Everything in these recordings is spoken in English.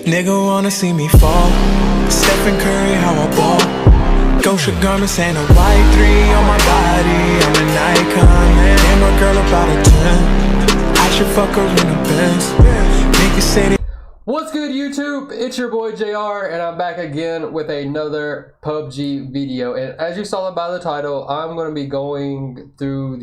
Nigga wanna see me fall. Stephen Curry, how I ball. Gosha garments and a white 3 on my body. I'm an icon, man. Damn, my girl about a 10. I should fuck her in the Benz. Niggas say they. What's good, YouTube? It's your boy JR, and I'm back again with another PUBG video. And as you saw by the title, I'm going to be going through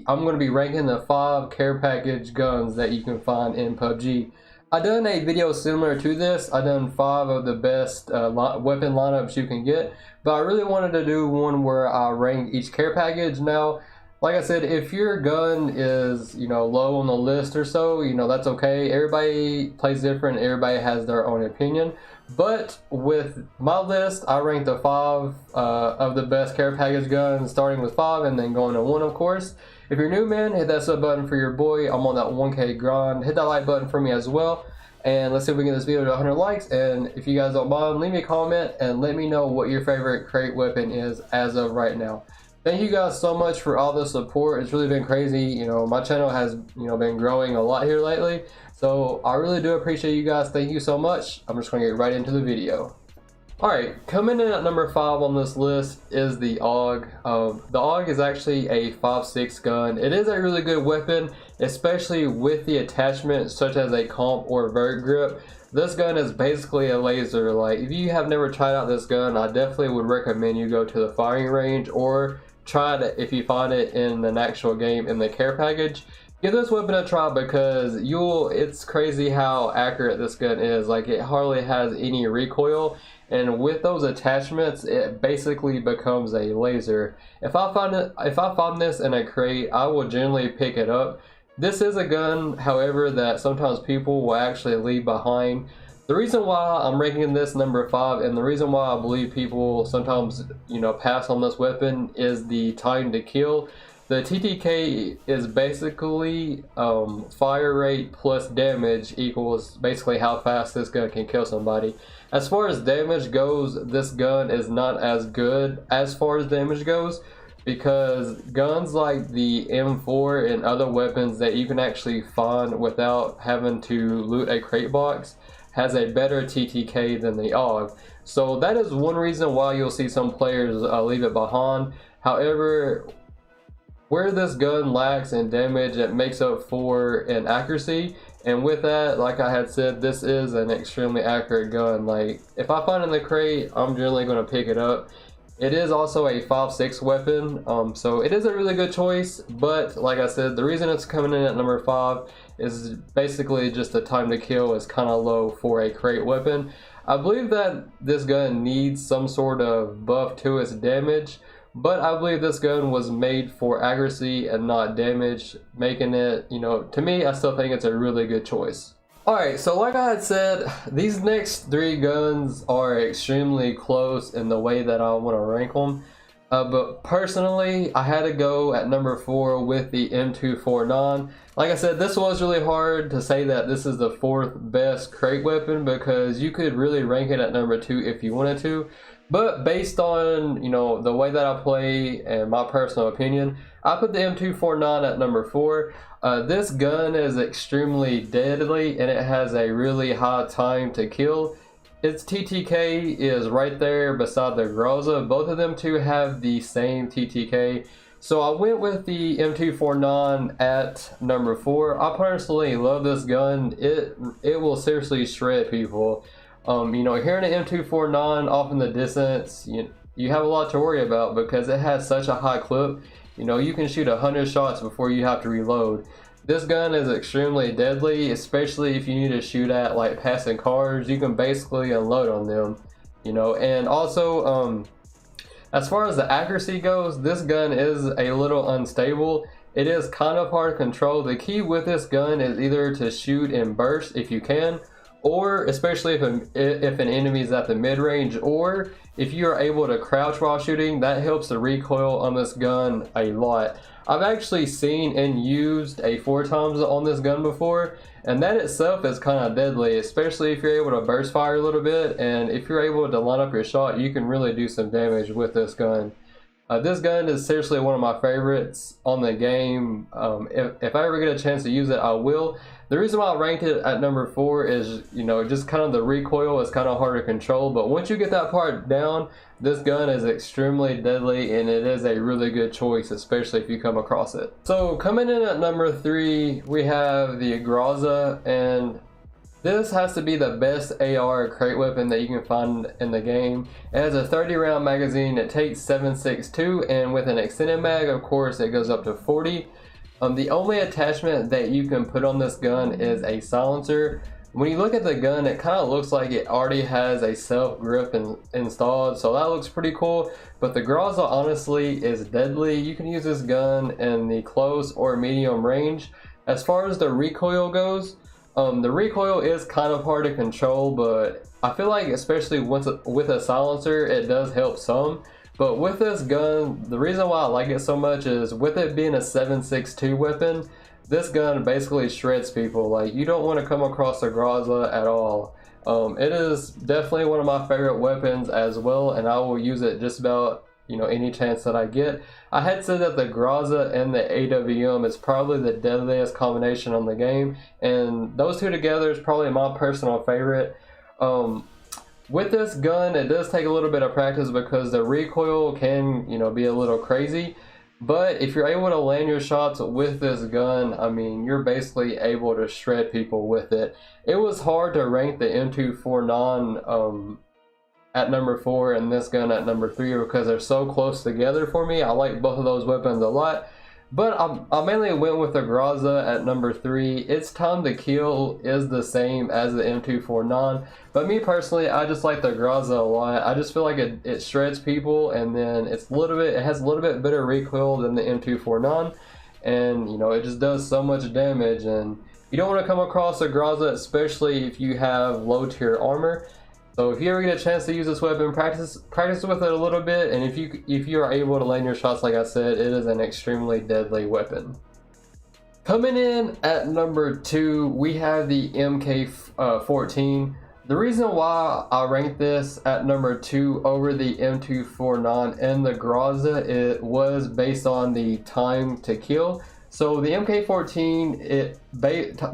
I'm going to be ranking the 5 care package guns that you can find in PUBG. I done a video similar to this. I done 5 of the best weapon lineups you can get, but I really wanted to do one where I rank each care package. Now, like I said, if your gun is, low on the list or so, that's okay. Everybody plays different. Everybody has their own opinion. But with my list, I ranked the 5 of the best care package guns, starting with 5 and then going to 1, of course. If you're new, man, hit that sub button for your boy. I'm on that 1K grind. Hit that like button for me as well. And let's see if we can get this video to 100 likes. And if you guys don't mind, leave me a comment and let me know what your favorite crate weapon is as of right now. Thank you guys so much for all the support. It's really been crazy. My channel has, been growing a lot here lately. So I really do appreciate you guys. Thank you so much. I'm just gonna get right into the video. Alright, coming in at number 5 on this list is the AUG. The AUG is actually a 5.6 gun. It is a really good weapon, especially with the attachment such as a comp or vert grip. This gun is basically a laser. Like, if you have never tried out this gun, I definitely would recommend you go to the firing range or try it if you find it in an actual game in the care package. Give this weapon a try because it's crazy how accurate this gun is. Like, it hardly has any recoil, and with those attachments it basically becomes a laser. If I find this in a crate, I will generally pick it up. This is a gun, however, that sometimes people will actually leave behind. The reason why I'm ranking this number 5 and the reason why I believe people sometimes pass on this weapon is the time to kill. The TTK is basically fire rate plus damage equals basically how fast this gun can kill somebody. As far as damage goes, this gun is not as good as far as damage goes, because guns like the M4 and other weapons that you can actually find without having to loot a crate box has a better TTK than the AUG. So that is one reason why you'll see some players leave it behind. However, where this gun lacks in damage, it makes up for in accuracy. And with that, like I had said, this is an extremely accurate gun. Like, if I find it in the crate, I'm generally going to pick it up. It is also a 5.6 weapon, so it is a really good choice. But like I said, the reason it's coming in at number 5 is basically just the time to kill is kind of low for a crate weapon. I believe that this gun needs some sort of buff to its damage, but I believe this gun was made for accuracy and not damage, making it, to me, I still think it's a really good choice. Alright, so like I had said, these next 3 guns are extremely close in the way that I want to rank them. But personally, I had to go at number 4 with the M249. Like I said, this was really hard to say that this is the 4th best crate weapon, because you could really rank it at number 2 if you wanted to. But based on, the way that I play and my personal opinion, I put the M249 at number 4. This gun is extremely deadly and it has a really high time to kill. Its TTK is right there beside the GROZA. Both of them two have the same TTK. So I went with the M249 at number 4. I personally love this gun. It will seriously shred people. Hearing an M249 off in the distance, you have a lot to worry about because it has such a high clip. You can shoot 100 shots before you have to reload. This gun is extremely deadly, especially if you need to shoot at like passing cars. You can basically unload on them, and also as far as the accuracy goes, this gun is a little unstable. It is kind of hard to control. The key with this gun is either to shoot in bursts if you can, or especially if an enemy is at the mid-range, or if you are able to crouch while shooting, that helps the recoil on this gun a lot. I've actually seen and used a 4 times on this gun before, and that itself is kind of deadly, especially if you're able to burst fire a little bit, and if you're able to line up your shot, you can really do some damage with this gun. This gun is seriously one of my favorites on the game. If I ever get a chance to use it, I will. The reason why I ranked it at number 4 is, you know, just kind of the recoil is kind of hard to control, but once you get that part down, this gun is extremely deadly and it is a really good choice, especially if you come across it. So coming in at number 3, we have the GROZA, and this has to be the best AR crate weapon that you can find in the game. It has a 30 round magazine, it takes 7.62, and with an extended mag, of course, it goes up to 40. The only attachment that you can put on this gun is a silencer. When you look at the gun, it kind of looks like it already has a self grip installed, so that looks pretty cool. But the GROZA honestly is deadly. You can use this gun in the close or medium range. As far as the recoil goes, the recoil is kind of hard to control, but I feel like especially with a silencer, it does help some. But with this gun, the reason why I like it so much is with it being a 7.62 weapon, this gun basically shreds people. Like, you don't want to come across a GROZA at all. It is definitely one of my favorite weapons as well, and I will use it just about, you know, any chance that I get. I had said that the GROZA and the AWM is probably the deadliest combination on the game, and those two together is probably my personal favorite. With this gun, it does take a little bit of practice because the recoil can, you know, be a little crazy. But if you're able to land your shots with this gun, I mean, you're basically able to shred people with it. It was hard to rank the M249 at number 4 and this gun at number 3 because they're so close together for me. I like both of those weapons a lot. But I mainly went with the GROZA at number 3. Its time to kill is the same as the M249. But me personally, I just like the GROZA a lot. I just feel like it shreds people, and then it has a little bit better recoil than the M249. And, you know, it just does so much damage. And you don't want to come across a GROZA, especially if you have low tier armor. So if you ever get a chance to use this weapon, practice with it a little bit, and if you are able to land your shots, like I said, it is an extremely deadly weapon. Coming in at number 2, we have the MK14. The reason why I ranked this at number 2 over the M249 and the GROZA, it was based on the time to kill. So the MK14,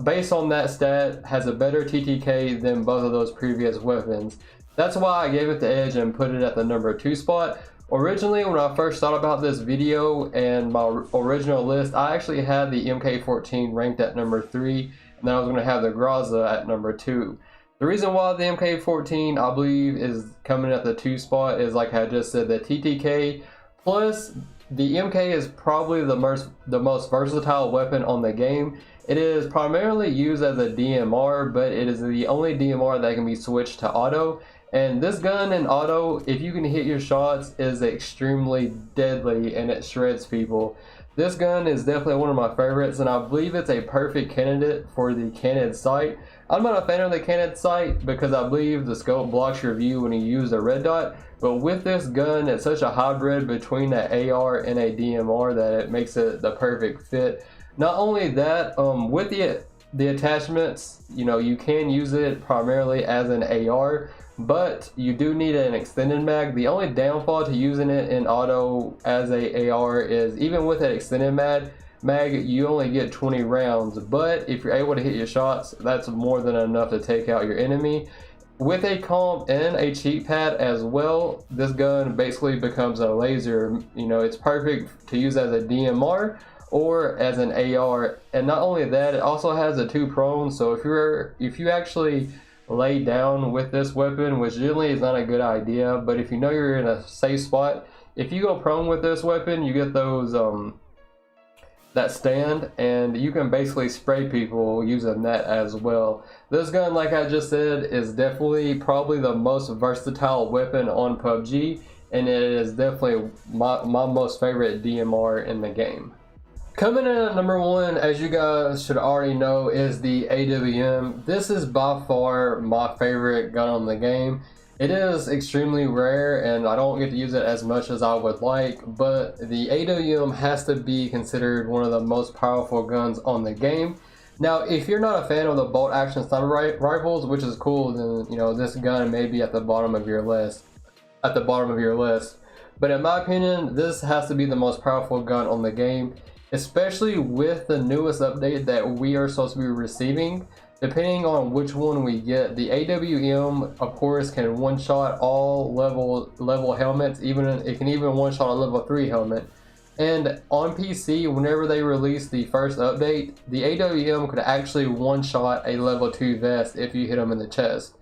based on that stat, has a better TTK than both of those previous weapons. That's why I gave it the edge and put it at the number 2 spot. Originally, when I first thought about this video and my original list, I actually had the MK14 ranked at number 3, and then I was going to have the GROZA at number 2. The reason why the MK14, I believe, is coming at the 2 spot is, like I just said, the TTK, plus the MK is probably the most versatile weapon on the game. It is primarily used as a DMR, but it is the only DMR that can be switched to auto. And this gun in auto, if you can hit your shots, is extremely deadly and it shreds people. This gun is definitely one of my favorites, and I believe it's a perfect candidate for the candid sight. I'm not a fan of the candid sight because I believe the scope blocks your view when you use the red dot. But with this gun, it's such a hybrid between an AR and a DMR that it makes it the perfect fit. Not only that, with the attachments, you know, you can use it primarily as an AR, but you do need an extended mag. The only downfall to using it in auto as a AR is even with an extended mag, you only get 20 rounds. But if you're able to hit your shots, that's more than enough to take out your enemy. With a comp and a cheek pad as well, this gun basically becomes a laser. You know, it's perfect to use as a DMR or as an AR. And not only that, it also has a 2 prone. So if you actually lay down with this weapon, which generally is not a good idea, but if you know you're in a safe spot, if you go prone with this weapon, you get those that stand, and you can basically spray people using that as well. This gun, like I just said, is definitely probably the most versatile weapon on PUBG, and it is definitely my most favorite DMR in the game. Coming in at number 1, as you guys should already know, is the AWM. This is by far my favorite gun on the game. It is extremely rare and I don't get to use it as much as I would like, but the AWM has to be considered one of the most powerful guns on the game. Now, if you're not a fan of the bolt action sniper rifles, which is cool, then you know this gun may be at the bottom of your list. But in my opinion, this has to be the most powerful gun on the game. especially with the newest update that we are supposed to be receiving. Depending on which one we get, the AWM of course can one-shot all level helmets. Even it can even one-shot a level 3 helmet. And on PC, whenever they released the first update, the AWM could actually one-shot a level 2 vest if you hit them in the chest.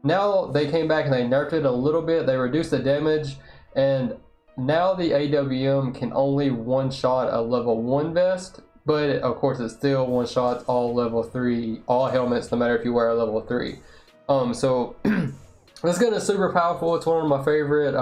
Now they came back and they nerfed it a little bit. They reduced the damage, and now the AWM can only one-shot a level 1 vest. But of course it still one-shots all level 3, all helmets, no matter if you wear a level 3. So this gun is super powerful. It's one of my favorite,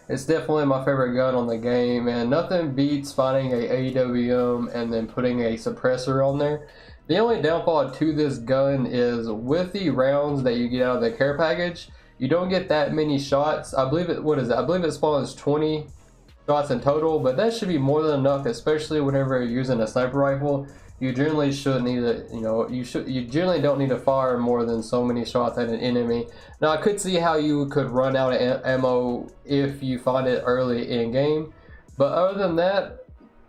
it's definitely my favorite gun on the game, and nothing beats finding a AWM and then putting a suppressor on there. The only downfall to this gun is with the rounds that you get out of the care package, you don't get that many shots. I believe it, what is it? I believe it spawns 20 shots in total, but that should be more than enough, especially whenever you're using a sniper rifle. You generally shouldn't need to, you generally don't need to fire more than so many shots at an enemy. Now I could see how you could run out of ammo if you find it early in game, but other than that,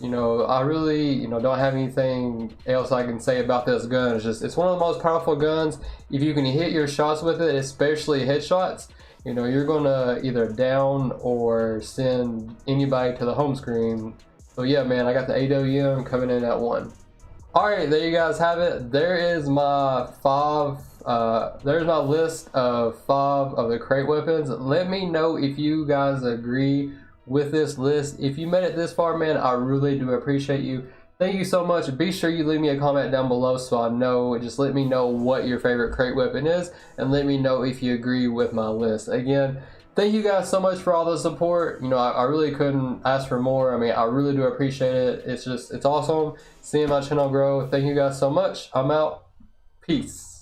I really, don't have anything else I can say about this gun. It's one of the most powerful guns. If you can hit your shots with it, especially headshots, you're gonna either down or send anybody to the home screen. So yeah, man, I got the AWM coming in at 1. Alright, there you guys have it. There is my there's my list of 5 of the crate weapons. Let me know if you guys agree with this list. If you made it this far, man, I really do appreciate you. Thank you so much. Be sure you leave me a comment down below so I know. Just let me know what your favorite crate weapon is, and let me know if you agree with my list. Again, thank you guys so much for all the support. I really couldn't ask for more. I mean, I really do appreciate it. It's awesome seeing my channel grow. Thank you guys so much. I'm out. Peace.